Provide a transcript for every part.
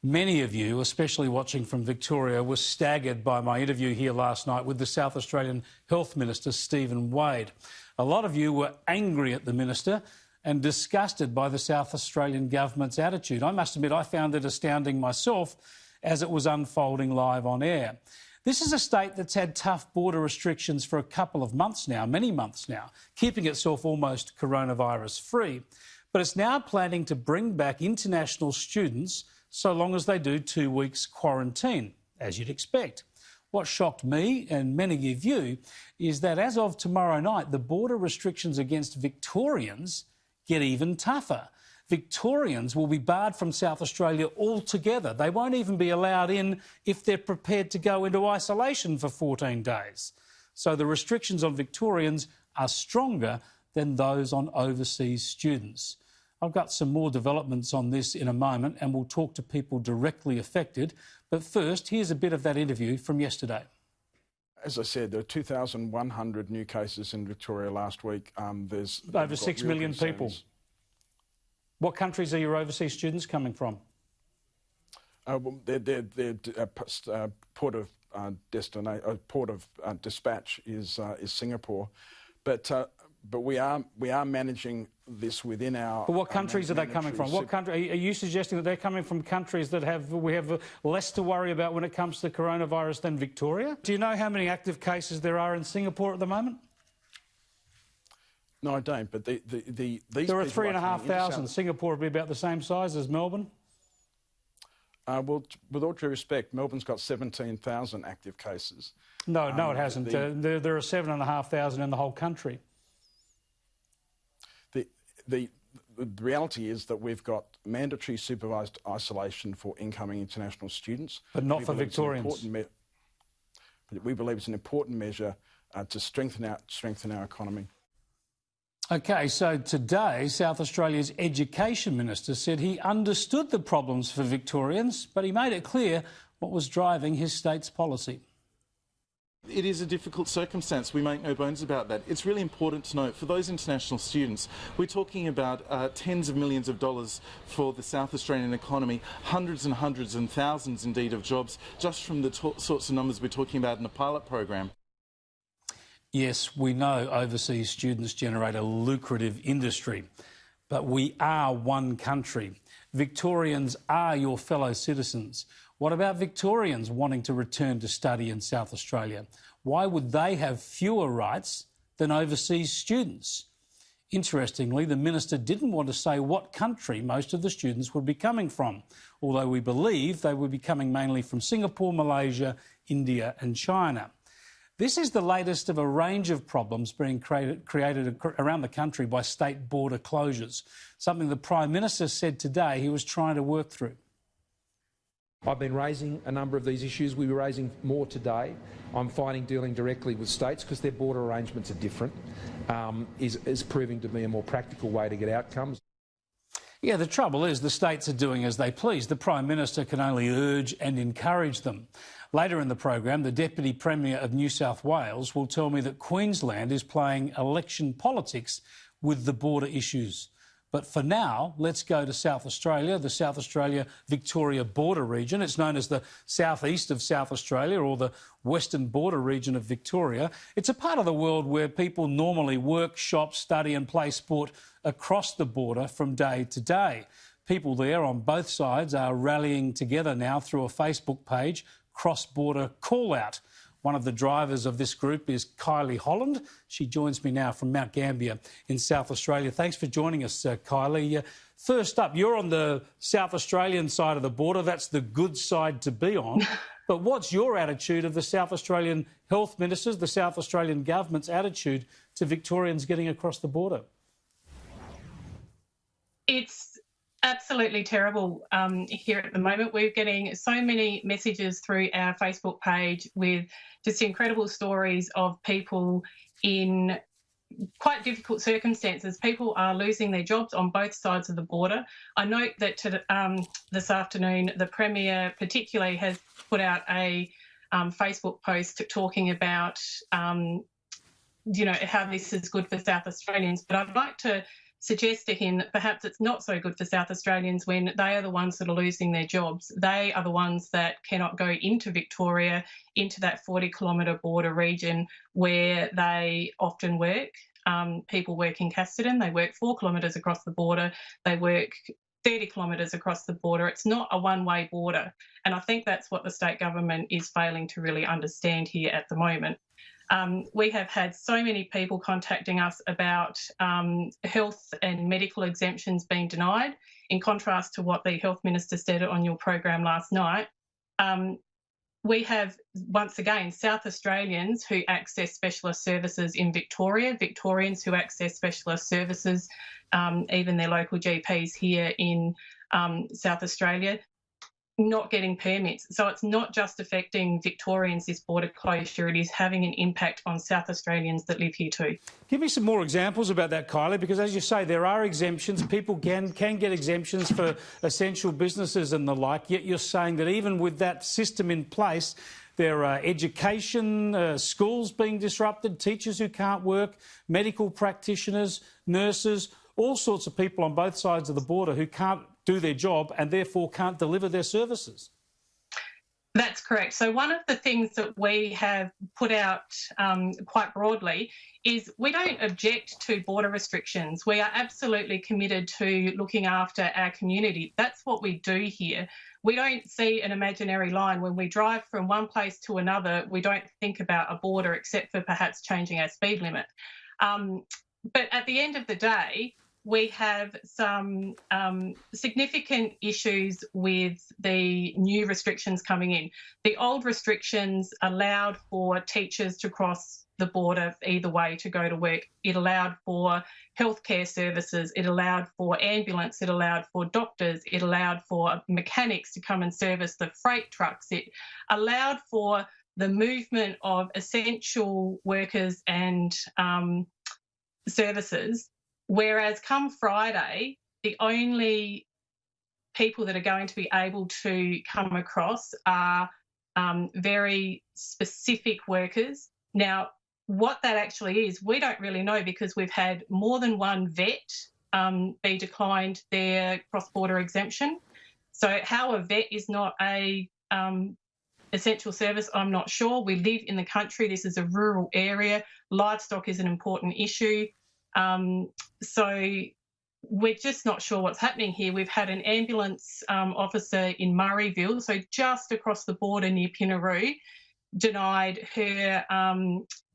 Many of you, especially watching from Victoria, were staggered by my interview here last night with the South Australian Health Minister, Stephen Wade. A lot of you were angry at the Minister and disgusted by the South Australian Government's attitude. I must admit I found it astounding myself as it was unfolding live on air. This is a state that's had tough border restrictions for a couple of months now, many months now, keeping itself almost coronavirus-free. But it's now planning to bring back international students so long as they do 2 weeks quarantine, as you'd expect. What shocked me and many of you is that as of tomorrow night, the border restrictions against Victorians get even tougher. Victorians will be barred from South Australia altogether. They won't even be allowed in if they're prepared to go into isolation for 14 days. So the restrictions on Victorians are stronger than those on overseas students. I've got some more developments on this in a moment and we'll talk to people directly affected. But first, here's a bit of that interview from yesterday. As I said, there are 2,100 new cases in Victoria last week. There's over 6 million people. What countries are your overseas students coming from? Their port of dispatch is Singapore, but we are managing this within our. But what countries are they coming from? What country are you suggesting that they're coming from? Countries that we have less to worry about when it comes to coronavirus than Victoria? Do you know how many active cases there are in Singapore at the moment? No, I don't. But these there are 3,500. Singapore would be about the same size as Melbourne. Well, with all due respect, Melbourne's got 17,000 active cases. No, it hasn't. There are 7,500 in the whole country. The reality is that we've got mandatory supervised isolation for incoming international students. But not for Victorians. We believe it's an important measure to strengthen our economy. OK, so today, South Australia's Education Minister said he understood the problems for Victorians, but he made it clear what was driving his state's policy. It is a difficult circumstance, we make no bones about that. It's really important to note, for those international students, we're talking about tens of millions of dollars for the South Australian economy, hundreds and hundreds and thousands indeed of jobs, just from the sorts of numbers we're talking about in a pilot program. Yes, we know overseas students generate a lucrative industry, but we are one country. Victorians are your fellow citizens. What about Victorians wanting to return to study in South Australia? Why would they have fewer rights than overseas students? Interestingly, the Minister didn't want to say what country most of the students would be coming from, although we believe they would be coming mainly from Singapore, Malaysia, India and China. This is the latest of a range of problems being created around the country by state border closures, something the Prime Minister said today he was trying to work through. I've been raising a number of these issues. We'll be raising more today. I'm finding dealing directly with states, because their border arrangements are different, is proving to be a more practical way to get outcomes. Yeah, the trouble is the states are doing as they please. The Prime Minister can only urge and encourage them. Later in the program, the Deputy Premier of New South Wales will tell me that Queensland is playing election politics with the border issues. But for now, let's go to South Australia, the South Australia-Victoria border region. It's known as the southeast of South Australia, or the western border region of Victoria. It's a part of the world where people normally work, shop, study and play sport across the border from day to day. People there on both sides are rallying together now through a Facebook page, Cross-Border Call-Out. One of the drivers of this group is Kylie, Holland. She joins me now from Mount Gambier in South Australia. Thanks for joining us, Kylie. First up, you're on the South Australian side of the border. That's the good side to be on. But what's your attitude of the South Australian Health Ministers, the South Australian Government's attitude to Victorians getting across the border? It's absolutely terrible here at the moment. We're getting so many messages through our Facebook page with just incredible stories of people in quite difficult circumstances. People are losing their jobs on both sides of the border. I note that this afternoon, the Premier particularly has put out a Facebook post talking about, how this is good for South Australians. But I'd like to suggest to him that perhaps it's not so good for South Australians when they are the ones that are losing their jobs. They are the ones that cannot go into Victoria, into that 40-kilometre border region where they often work. People work in Casterton, they work 4 kilometres across the border, they work 30 kilometres across the border. It's not a one-way border. And I think that's what the state government is failing to really understand here at the moment. We have had so many people contacting us about health and medical exemptions being denied, in contrast to what the Health Minister said on your program last night. We have, once again, South Australians who access specialist services in Victoria, Victorians who access specialist services, even their local GPs here in South Australia, not getting permits. So it's not just affecting Victorians, this border closure, it is having an impact on South Australians that live here too. Give me some more examples about that, Kylie, because as you say, there are exemptions. People can get exemptions for essential businesses and the like, yet you're saying that even with that system in place, there are education, schools being disrupted, teachers who can't work, medical practitioners, nurses, all sorts of people on both sides of the border who can't do their job and therefore can't deliver their services. That's correct. So one of the things that we have put out quite broadly is we don't object to border restrictions. We are absolutely committed to looking after our community. That's what we do here. We don't see an imaginary line. When we drive from one place to another, we don't think about a border except for perhaps changing our speed limit. But at the end of the day, we have some significant issues with the new restrictions coming in. The old restrictions allowed for teachers to cross the border either way to go to work. It allowed for healthcare services. It allowed for ambulance. It allowed for doctors. It allowed for mechanics to come and service the freight trucks. It allowed for the movement of essential workers and services. Whereas come Friday, the only people that are going to be able to come across are very specific workers. Now, what that actually is, we don't really know because we've had more than one vet be declined their cross-border exemption. So how a vet is not a essential service, I'm not sure. We live in the country. This is a rural area. Livestock is an important issue. So we're just not sure what's happening here. We've had an ambulance officer in Murrayville, so just across the border near Pinnaroo, denied her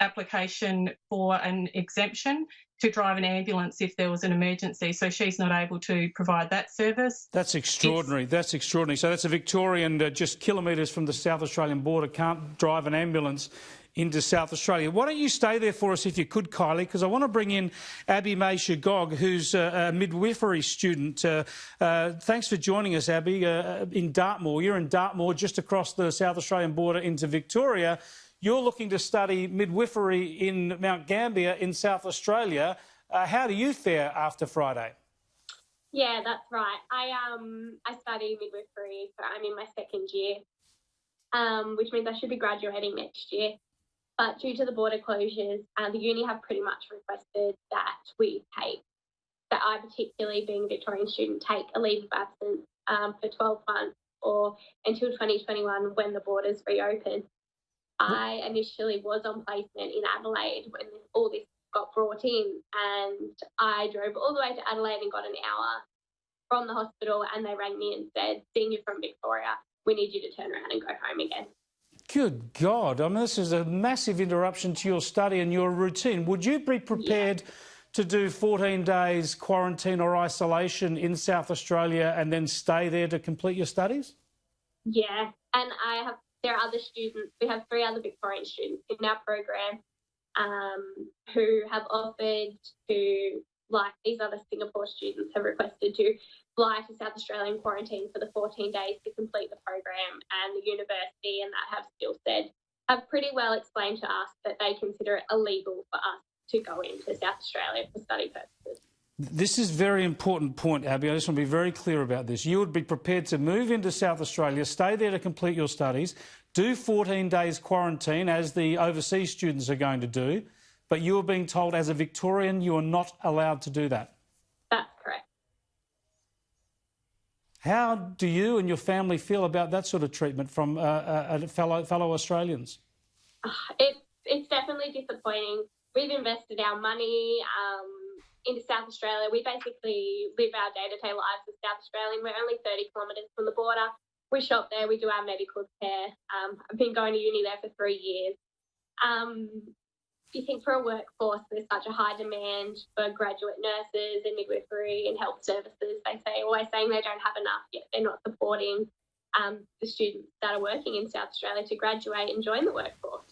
application for an exemption to drive an ambulance if there was an emergency. So she's not able to provide that service. That's extraordinary. That's extraordinary. So that's a Victorian just kilometres from the South Australian border, can't drive an ambulance into South Australia. Why don't you stay there for us if you could, Kylie, because I want to bring in Abbey-May Shegog, who's a midwifery student. Thanks for joining us, Abby, in Dartmoor. You're in Dartmoor, just across the South Australian border into Victoria. You're looking to study midwifery in Mount Gambier in South Australia. How do you fare after Friday? Yeah, that's right. I study midwifery, so I'm in my second year, which means I should be graduating next year. But due to the border closures, the uni have pretty much requested that I particularly being a Victorian student, take a leave of absence for 12 months or until 2021 when the borders reopen. I initially was on placement in Adelaide when all this got brought in, and I drove all the way to Adelaide and got an hour from the hospital, and they rang me and said, "Seeing you from Victoria, we need you to turn around and go home again." Good God. I mean, this is a massive interruption to your study and your routine. Would you be prepared to do 14 days quarantine or isolation in South Australia and then stay there to complete your studies? Yeah, and there are other students. We have 3 other Victorian students in our program who have offered to, like these other Singapore students have requested to fly to South Australia and quarantine for the 14 days to complete the program, and the university and that have pretty well explained to us that they consider it illegal for us to go into South Australia for study purposes. This is a very important point, Abby. I just want to be very clear about this. You would be prepared to move into South Australia, stay there to complete your studies, do 14 days quarantine, as the overseas students are going to do, but you are being told as a Victorian you are not allowed to do that. How do you and your family feel about that sort of treatment from fellow Australians? It's definitely disappointing. We've invested our money into South Australia. We basically live our day-to-day lives as South Australian. We're only 30 kilometres from the border. We shop there, we do our medical care. I've been going to uni there for 3 years. You think for a workforce, there's such a high demand for graduate nurses and midwifery and health services. Always saying they don't have enough, yet they're not supporting the students that are working in South Australia to graduate and join the workforce.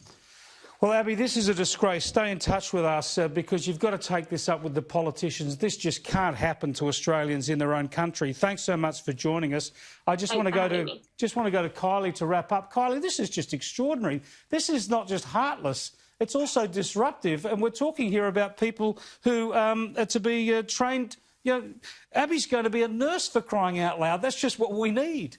Well, Abby, this is a disgrace. Stay in touch with us because you've got to take this up with the politicians. This just can't happen to Australians in their own country. Thanks so much for joining us. I just want to go to Kylie to wrap up. Kylie, this is just extraordinary. This is not just heartless. It's also disruptive, and we're talking here about people who are to be trained. You know, Abby's going to be a nurse, for crying out loud. That's just what we need.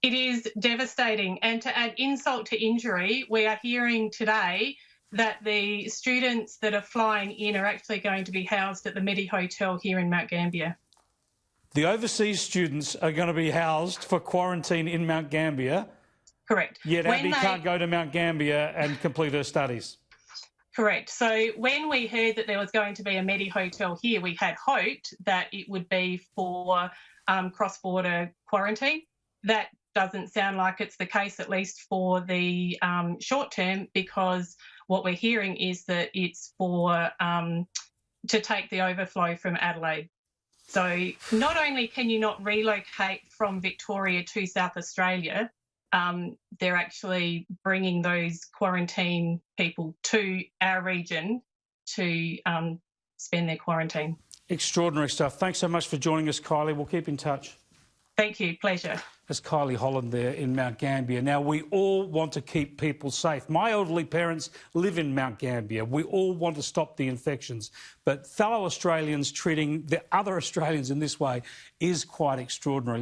It is devastating. And to add insult to injury, we are hearing today that the students that are flying in are actually going to be housed at the Medi Hotel here in Mount Gambier. The overseas students are going to be housed for quarantine in Mount Gambier. Correct. Yet Abby can't go to Mount Gambier and complete her studies. Correct. So when we heard that there was going to be a Medi Hotel here, we had hoped that it would be for cross-border quarantine. That doesn't sound like it's the case, at least for the short term, because what we're hearing is that it's for to take the overflow from Adelaide. So not only can you not relocate from Victoria to South Australia, they're actually bringing those quarantine people to our region to spend their quarantine. Extraordinary stuff. Thanks so much for joining us, Kylie. We'll keep in touch. Thank you. Pleasure. There's Kylie Holland there in Mount Gambier. Now, we all want to keep people safe. My elderly parents live in Mount Gambier. We all want to stop the infections. But fellow Australians treating the other Australians in this way is quite extraordinary.